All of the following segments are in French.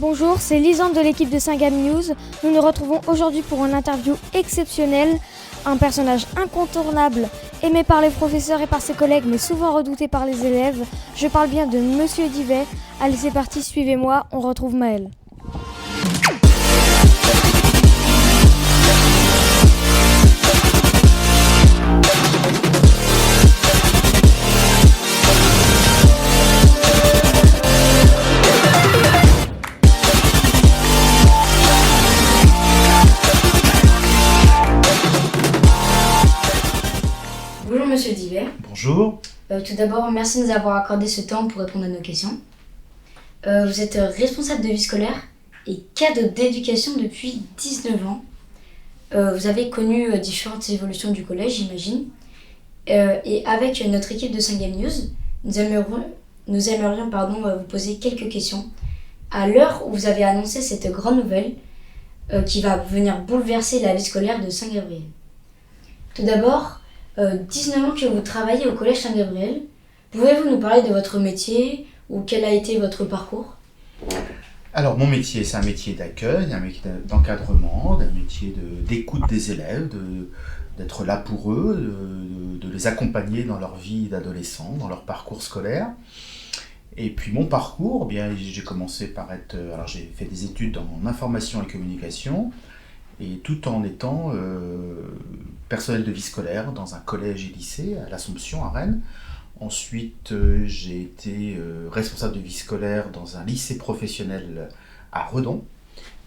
Bonjour, c'est Lisande de l'équipe de Saint-Gab News. Nous nous retrouvons aujourd'hui pour une interview exceptionnelle. Un personnage incontournable, aimé par les professeurs et par ses collègues, mais souvent redouté par les élèves. Je parle bien de Monsieur Divet. Allez, c'est parti, suivez-moi, on retrouve Maël. Bonjour Monsieur Divet. Bonjour. Tout d'abord, merci de nous avoir accordé ce temps pour répondre à nos questions. Vous êtes responsable de vie scolaire et cadre d'éducation depuis 19 ans. Vous avez connu différentes évolutions du collège, j'imagine. Et avec notre équipe de Saint-Gab News, nous aimerions vous poser quelques questions. À l'heure où vous avez annoncé cette grande nouvelle qui va venir bouleverser la vie scolaire de Saint-Gabriel. Tout d'abord, 19 ans que vous travaillez au collège Saint-Gabriel, pouvez-vous nous parler de votre métier ou quel a été votre parcours ? Alors mon métier, c'est un métier d'accueil, un métier d'encadrement, un métier d'écoute des élèves, d'être là pour eux, de les accompagner dans leur vie d'adolescent, dans leur parcours scolaire. Et puis mon parcours, eh bien, j'ai commencé par alors j'ai fait des études en information et communication, et tout en étant personnel de vie scolaire dans un collège et lycée à l'Assomption à Rennes. Ensuite, j'ai été responsable de vie scolaire dans un lycée professionnel à Redon.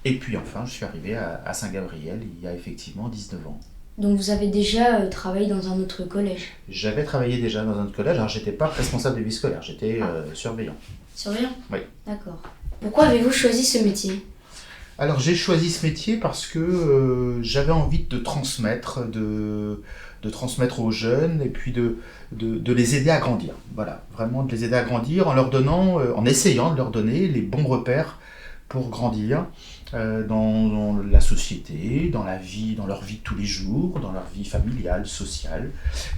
Et puis enfin, je suis arrivé à Saint-Gabriel il y a effectivement 19 ans. Donc vous avez déjà travaillé dans un autre collège ? J'avais travaillé déjà dans un autre collège, alors j'étais pas responsable de vie scolaire, j'étais surveillant. Surveillant ? Oui. D'accord. Pourquoi avez-vous choisi ce métier ? Alors j'ai choisi ce métier parce que j'avais envie de transmettre, de transmettre aux jeunes et puis de les aider à grandir. Voilà, vraiment de les aider à grandir en leur donnant, en essayant de leur donner les bons repères pour grandir dans la société, dans la vie, dans leur vie de tous les jours, dans leur vie familiale, sociale,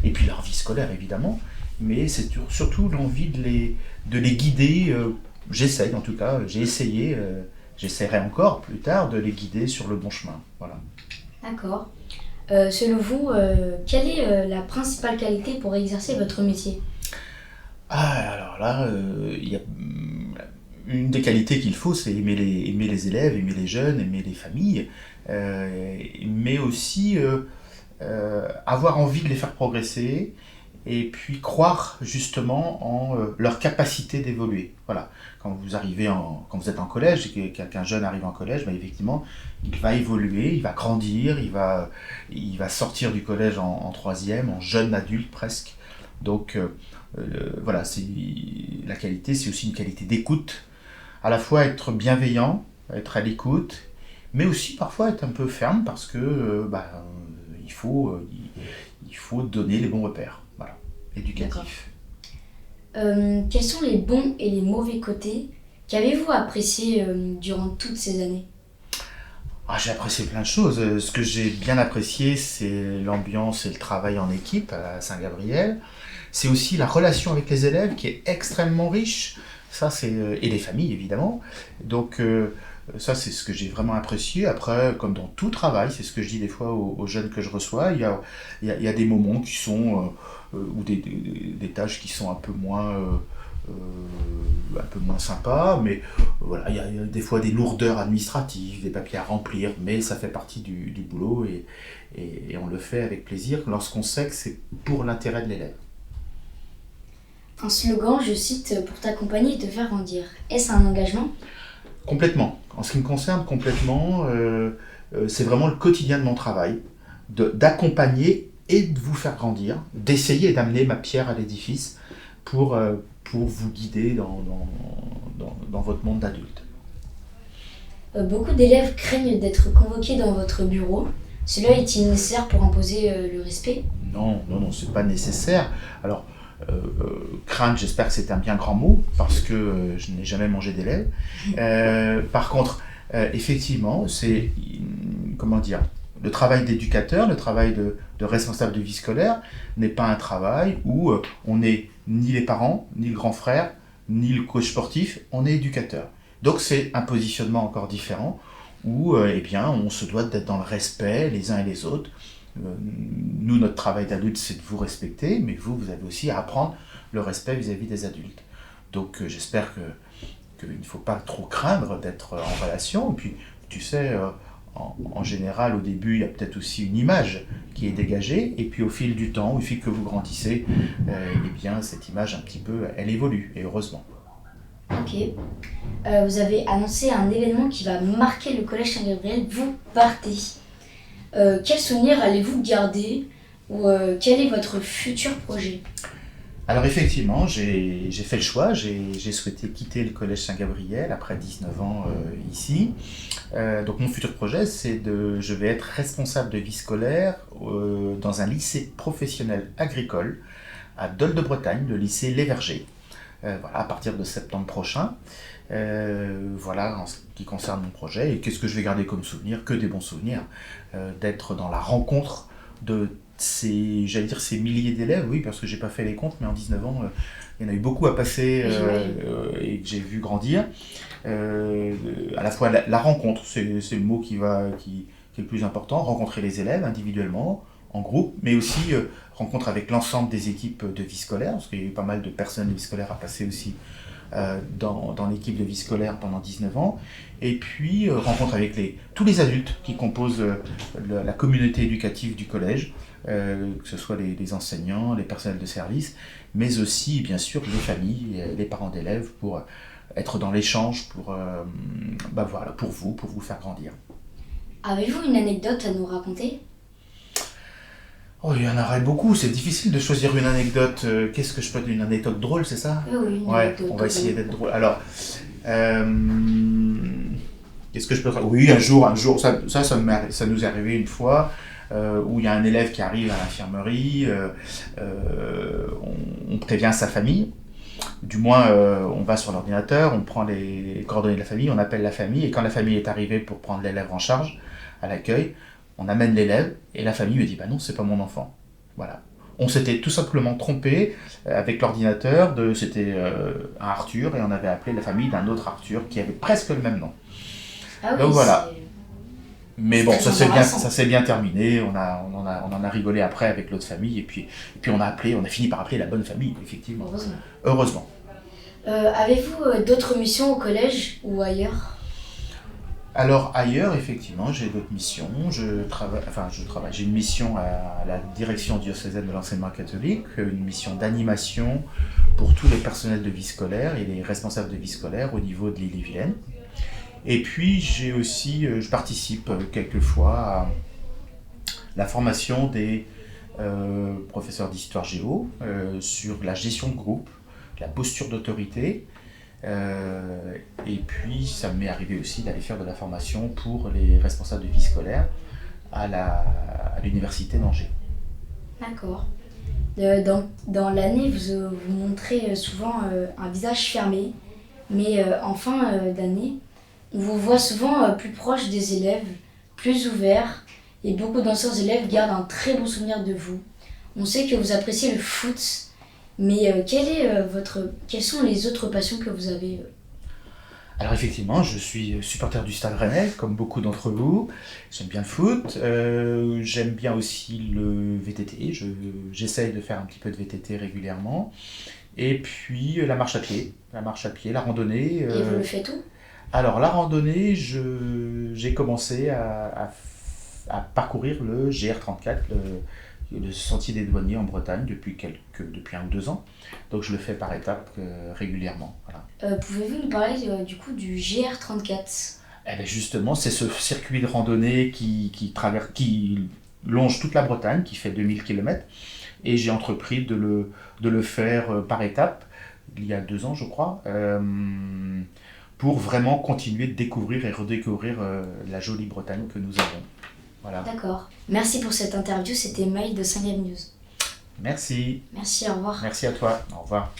et puis leur vie scolaire évidemment. Mais c'est surtout l'envie de les guider. J'essaye en tout cas, j'ai essayé. J'essaierai encore plus tard de les guider sur le bon chemin. Voilà. D'accord. Selon vous, quelle est la principale qualité pour exercer votre métier ? Alors là, il y a une des qualités qu'il faut, c'est aimer les élèves, aimer les jeunes, aimer les familles, mais aussi avoir envie de les faire progresser, et puis croire justement en leur capacité d'évoluer. Voilà. Quand vous êtes en collège et qu'un jeune arrive en collège, ben effectivement, il va évoluer, il va grandir, il va sortir du collège en troisième, en jeune adulte presque. Donc voilà, la qualité, c'est aussi une qualité d'écoute, à la fois être bienveillant, être à l'écoute, mais aussi parfois être un peu ferme parce que il faut donner les bons repères. Voilà, éducatif. Quels sont les bons et les mauvais côtés qu'avez-vous apprécié durant toutes ces années ? J'ai apprécié plein de choses. Ce que j'ai bien apprécié, c'est l'ambiance et le travail en équipe à Saint-Gabriel. C'est aussi la relation avec les élèves qui est extrêmement riche. Ça, et les familles, évidemment. Donc, ça, c'est ce que j'ai vraiment apprécié. Après, comme dans tout travail, c'est ce que je dis des fois aux jeunes que je reçois, il y a des moments qui sont, ou des tâches qui sont un peu moins sympas, mais voilà, il y a des fois des lourdeurs administratives, des papiers à remplir, mais ça fait partie du boulot et on le fait avec plaisir lorsqu'on sait que c'est pour l'intérêt de l'élève. Un slogan, je cite, pour t'accompagner et te faire grandir. Est-ce un engagement ? Complètement. En ce qui me concerne, complètement, c'est vraiment le quotidien de mon travail, d'accompagner et de vous faire grandir, d'essayer d'amener ma pierre à l'édifice pour vous guider dans votre monde d'adulte. Beaucoup d'élèves craignent d'être convoqués dans votre bureau. Cela est-il nécessaire pour imposer le respect ? Non, c'est pas nécessaire. Alors, crainte, j'espère que c'est un bien grand mot, parce que je n'ai jamais mangé d'élèves. Par contre, effectivement, c'est, le travail d'éducateur, le travail de responsable de vie scolaire n'est pas un travail où on n'est ni les parents, ni le grand frère, ni le coach sportif, on est éducateur. Donc c'est un positionnement encore différent où eh bien, on se doit d'être dans le respect les uns et les autres. Nous, notre travail d'adulte, c'est de vous respecter, mais vous, vous avez aussi à apprendre le respect vis-à-vis des adultes. Donc j'espère qu'il ne faut pas trop craindre d'être en relation. Et puis, tu sais, en général, au début, il y a peut-être aussi une image qui est dégagée, et puis au fil du temps, au fil que vous grandissez, eh bien, cette image, un petit peu, elle évolue, et heureusement. Ok. Vous avez annoncé un événement qui va marquer le collège Saint-Gabriel. Vous partez. Quel souvenir allez-vous garder ou quel est votre futur projet? Alors effectivement, j'ai fait le choix, j'ai souhaité quitter le collège Saint-Gabriel après 19 ans ici. Donc mon futur projet, je vais être responsable de vie scolaire dans un lycée professionnel agricole à Dol de Bretagne, le lycée Les Vergers. Voilà, à partir de septembre prochain. Voilà en ce qui concerne mon projet. Et qu'est-ce que je vais garder comme souvenir? Que des bons souvenirs. D'être dans la rencontre de ces milliers d'élèves, oui, parce que j'ai pas fait les comptes, mais en 19 ans, il y en a eu beaucoup à passer et que j'ai vu grandir. À la fois la rencontre, c'est le mot qui est le plus important, rencontrer les élèves individuellement, en groupe, mais aussi rencontre avec l'ensemble des équipes de vie scolaire, parce qu'il y a eu pas mal de personnes de vie scolaire à passer aussi dans l'équipe de vie scolaire pendant 19 ans, et puis rencontre avec tous les adultes qui composent la communauté éducative du collège, que ce soit les enseignants, les personnels de service, mais aussi bien sûr les familles, les parents d'élèves, pour être dans l'échange voilà, pour vous faire grandir. Avez-vous une anecdote à nous raconter? Oh, il y en aurait beaucoup, c'est difficile de choisir une anecdote. Qu'est-ce que je peux dire? Une anecdote drôle, c'est ça? Oui, une Ouais, anecdote on va essayer d'être drôle. Alors, qu'est-ce que je peux faire? Oui, un jour, ça nous est arrivé une fois, où il y a un élève qui arrive à l'infirmerie, on prévient sa famille. Du moins, on va sur l'ordinateur, on prend les coordonnées de la famille, on appelle la famille, et quand la famille est arrivée pour prendre l'élève en charge à l'accueil, on amène l'élève, et la famille me dit « bah non, c'est pas mon enfant ». Voilà. On s'était tout simplement trompé avec l'ordinateur, c'était un Arthur, et on avait appelé la famille d'un autre Arthur qui avait presque le même nom. Ah oui, donc voilà. Mais bon, ça embarrassant. s'est bien terminé, on en a rigolé après avec l'autre famille, et puis on a fini par appeler la bonne famille, effectivement. Heureusement. Avez-vous d'autres missions au collège ou ailleurs? Alors ailleurs, effectivement, j'ai d'autres missions. J'ai une mission à la direction diocésaine de l'enseignement catholique, une mission d'animation pour tous les personnels de vie scolaire et les responsables de vie scolaire au niveau de l'Ille-et-Vilaine. Et puis je participe quelquefois à la formation des professeurs d'histoire géo sur la gestion de groupe, la posture d'autorité. Et puis ça m'est arrivé aussi d'aller faire de la formation pour les responsables de vie scolaire à l'université d'Angers. D'accord. Dans l'année, vous montrez souvent un visage fermé, mais en fin d'année, on vous voit souvent plus proche des élèves, plus ouvert, et beaucoup d'anciens élèves gardent un très bon souvenir de vous. On sait que vous appréciez le foot, mais quelles sont les autres passions que vous avez? Alors effectivement, je suis supporter du Stade Rennais, comme beaucoup d'entre vous. J'aime bien le foot, j'aime bien aussi le VTT, j'essaye de faire un petit peu de VTT régulièrement. Et puis la marche à pied, la randonnée. Et vous le faites où? Alors la randonnée, j'ai commencé à parcourir le GR34, le sentier des douaniers en Bretagne depuis 1 ou 2 ans. Donc je le fais par étapes régulièrement. Voilà. Pouvez-vous nous parler du coup du GR34? Eh bien justement, c'est ce circuit de randonnée qui longe toute la Bretagne, qui fait 2000 km. Et j'ai entrepris de le faire par étapes, il y a 2 ans je crois, pour vraiment continuer de découvrir et redécouvrir la jolie Bretagne que nous avons. Voilà. D'accord. Merci pour cette interview, c'était Maï de Saint-Gabriel News. Merci. Merci, au revoir. Merci à toi. Au revoir.